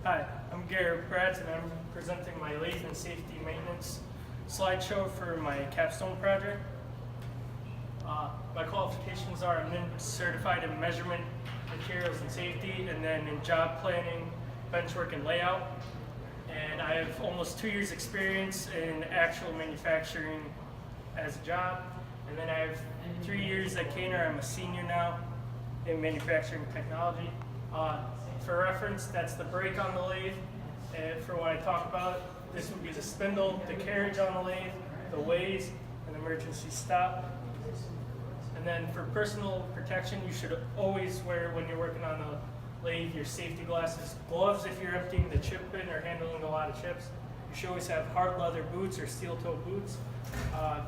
Hi, I'm Garrett Bratz, and I'm presenting my lathe and safety maintenance slideshow for my capstone project. My qualifications are I'm certified in measurement, materials, and safety, and then in job planning, bench work, and layout. And I have almost 2 years experience in actual manufacturing as a job. And then I have 3 years at Caner. I'm a senior now in manufacturing technology. For reference, that's the brake on the lathe. And for what I talk about, this would be the spindle, the carriage on the lathe, the ways, and emergency stop. And then for personal protection, you should always wear, when you're working on the lathe, your safety glasses, gloves if you're emptying the chip bin or handling a lot of chips. You should always have hard leather boots or steel toe boots.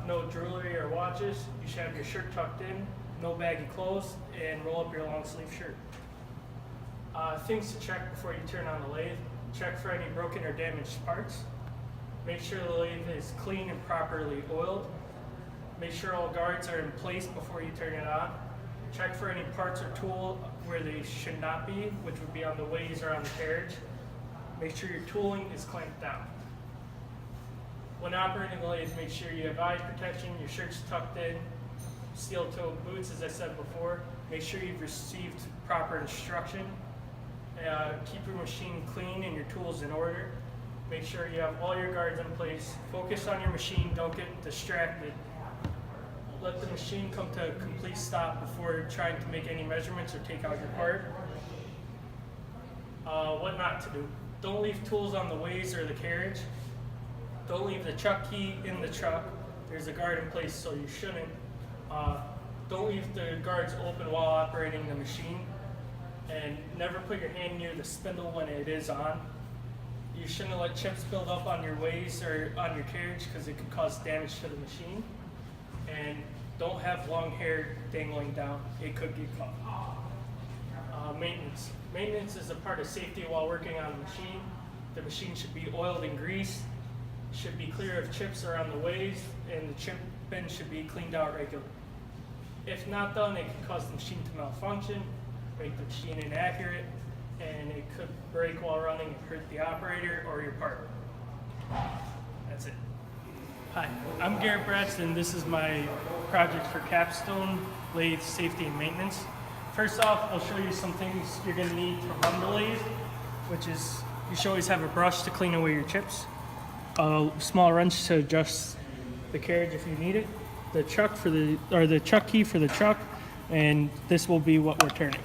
No jewelry or watches. You should have your shirt tucked in, no baggy clothes, and roll up your long sleeve shirt. Things to check before you turn on the lathe. Check for any broken or damaged parts. Make sure the lathe is clean and properly oiled. Make sure all guards are in place before you turn it on. Check for any parts or tool where they should not be, which would be on the ways or on the carriage. Make sure your tooling is clamped down. When operating the lathe, make sure you have eye protection, your shirt's tucked in, steel-toe boots, as I said before. Make sure you've received proper instruction. Keep your machine clean and your tools in order. Make sure you have all your guards in place. Focus on your machine, don't get distracted. Let the machine come to a complete stop before trying to make any measurements or take out your part. What not to do. Don't leave tools on the ways or the carriage. Don't leave the chuck key in the truck. There's a guard in place, so you shouldn't. Don't leave the guards open while operating the machine. And never put your hand near the spindle when it is on. You shouldn't let chips build up on your ways or on your carriage because it could cause damage to the machine. And don't have long hair dangling down. It could get caught. Maintenance. Maintenance is a part of safety while working on a machine. The machine should be oiled and greased, should be clear of chips around the ways, and the chip bin should be cleaned out regularly. If not done, it can cause the machine to malfunction, make the machine inaccurate, and it could break while running and hurt the operator or your part. That's it. Hi, I'm Garrett Bratz, and this is my project for capstone lathe safety and maintenance. First off, I'll show you some things you're going to need to run the lathe, which is you should always have a brush to clean away your chips, a small wrench to adjust the carriage if you need it, the chuck key for the chuck, and this will be what we're turning,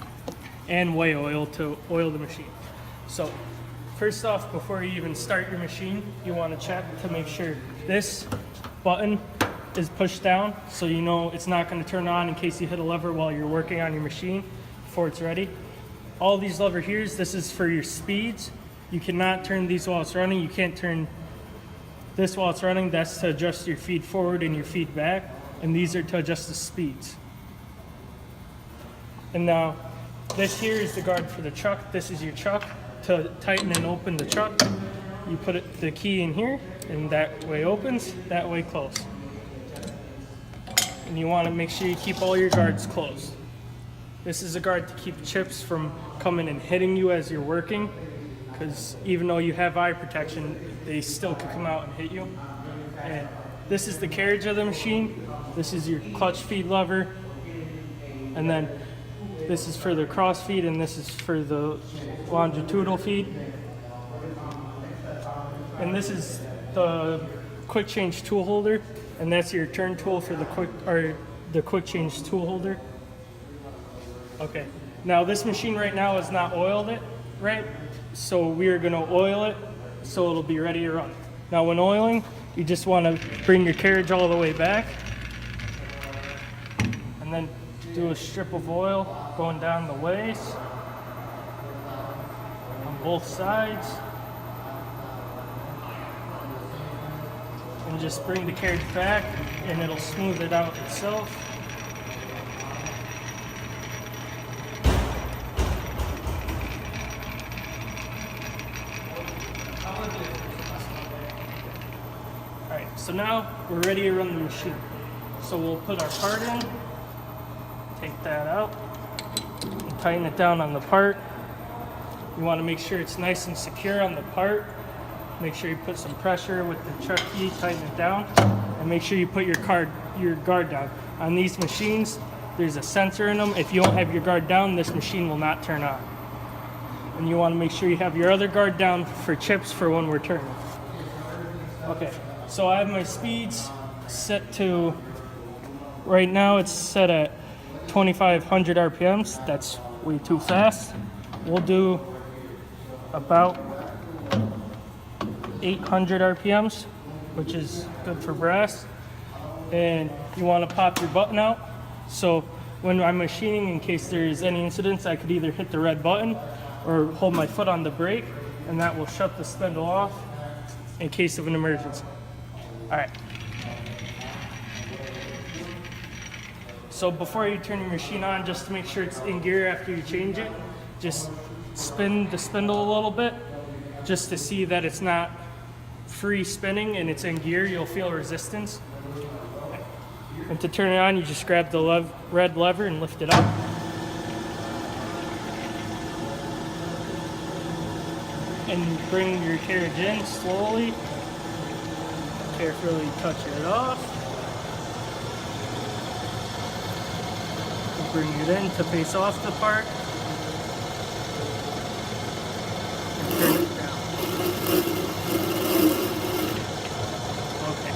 and whey oil to oil the machine. So first off, before you even start your machine, you want to check to make sure this button is pushed down so you know it's not going to turn on in case you hit a lever while you're working on your machine before it's ready. All these lever here, this is for your speeds. You cannot turn these while it's running. You can't turn this while it's running. That's to adjust your feed forward and your feed back, and these are to adjust the speeds. And now this here is the guard for the chuck. This is your chuck. To tighten and open the chuck, you put the key in here, and that way opens, that way closed. And you want to make sure you keep all your guards closed. This is a guard to keep chips from coming and hitting you as you're working, because even though you have eye protection, they still could come out and hit you. And this is the carriage of the machine. This is your clutch feed lever, and then this is for the cross feed, and this is for the longitudinal feed. And this is the quick change tool holder, and that's your turn tool for the quick change tool holder. Okay, now this machine right now is not oiled it, right? So we are gonna oil it so it'll be ready to run. Now when oiling, you just wanna bring your carriage all the way back, and then do a strip of oil going down the ways on both sides, and just bring the carriage back and it'll smooth it out itself. Alright, so now we're ready to run the machine. So we'll put our part in, take that out, and tighten it down on the part. You want to make sure it's nice and secure on the part. Make sure you put some pressure with the chuck key, tighten it down, and make sure you put your guard down. On these machines, there's a sensor in them. If you don't have your guard down, this machine will not turn on. And you want to make sure you have your other guard down for chips for when we're turning. Okay, so I have my speeds set to, right now it's set at 2,500 RPMs. That's way too fast. We'll do about 800 RPMs, which is good for brass. And you want to pop your button out. So when I'm machining, in case there's any incidents, I could either hit the red button or hold my foot on the brake, and that will shut the spindle off in case of an emergency. All right. So before you turn your machine on, just to make sure it's in gear after you change it, just spin the spindle a little bit just to see that it's not free spinning and it's in gear. You'll feel resistance. And to turn it on, you just grab the red lever and lift it up. And bring your carriage in slowly. Carefully touch it off. And bring it in to face off the part. And turn it down. Okay.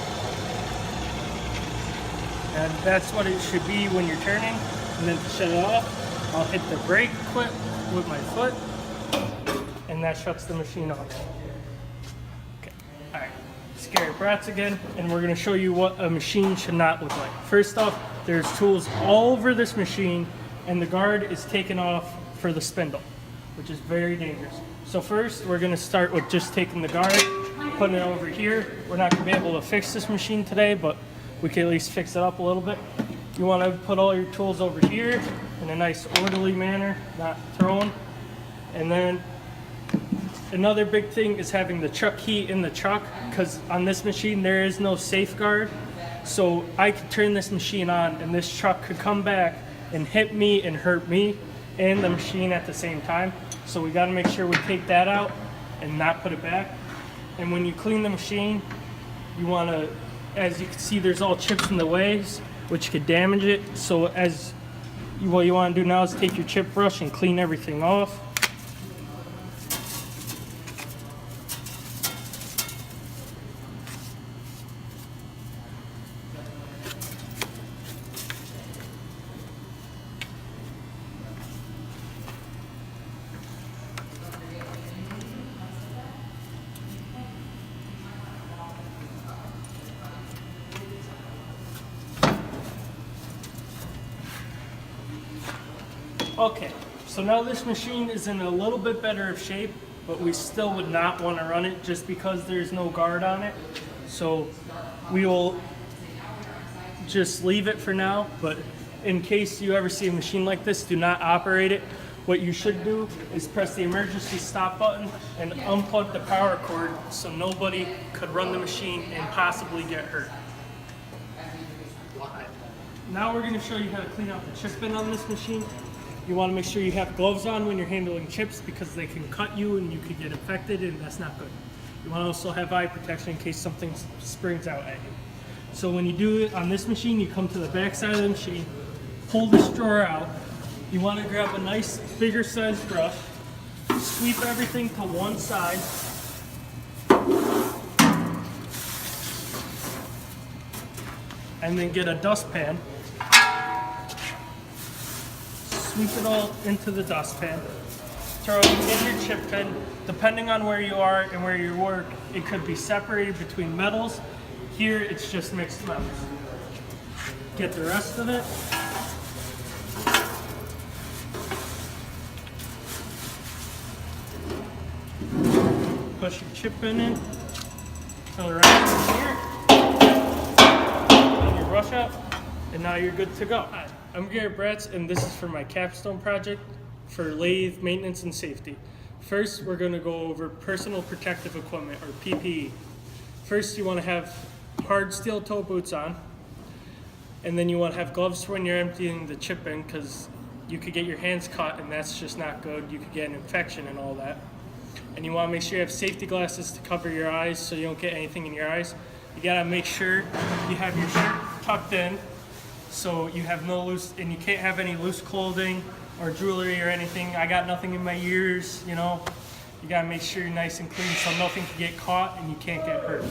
And that's what it should be when you're turning. And then to shut it off, I'll hit the brake quick with my foot. And that shuts the machine off. Okay, all right. Scary Brats again, and we're gonna show you what a machine should not look like. First off, there's tools all over this machine, and the guard is taken off for the spindle, which is very dangerous. So first, we're gonna start with just taking the guard, putting it over here. We're not gonna be able to fix this machine today, but we can at least fix it up a little bit. You wanna put all your tools over here in a nice orderly manner, not thrown. And then another big thing is having the chuck key in the chuck, because on this machine there is no safeguard. So I could turn this machine on and this chuck could come back and hit me and hurt me and the machine at the same time. So we got to make sure we take that out and not put it back. And when you clean the machine, you want to, as you can see, there's all chips in the ways, which could damage it. So what you want to do now is take your chip brush and clean everything off. Okay, so now this machine is in a little bit better of shape, but we still would not want to run it just because there's no guard on it. So we will just leave it for now, but in case you ever see a machine like this, do not operate it. What you should do is press the emergency stop button and unplug the power cord so nobody could run the machine and possibly get hurt. Now we're going to show you how to clean out the chip bin on this machine. You want to make sure you have gloves on when you're handling chips because they can cut you and you could get infected, and that's not good. You want to also have eye protection in case something springs out at you. So when you do it on this machine, you come to the back side of the machine, pull this drawer out. You want to grab a nice bigger sized brush, sweep everything to one side, and then get a dustpan. Sweep it all into the dustpan. Throw it in your chip bin. Depending on where you are and where you work, it could be separated between metals. Here, it's just mixed metals. Get the rest of it. Push your chip bin in. Fill it right in here. And your brush out. And now you're good to go. Hi, I'm Garrett Bratz, and this is for my capstone project for lathe maintenance and safety. First, we're going to go over personal protective equipment, or PPE. First, you want to have hard steel toe boots on, and then you want to have gloves when you're emptying the chip bin, because you could get your hands cut, and that's just not good. You could get an infection and all that. And you want to make sure you have safety glasses to cover your eyes so you don't get anything in your eyes. You gotta make sure you have your shirt tucked in so you have no loose, and you can't have any loose clothing or jewelry or anything. I got nothing in my ears, you know. You gotta make sure you're nice and clean so nothing can get caught and you can't get hurt.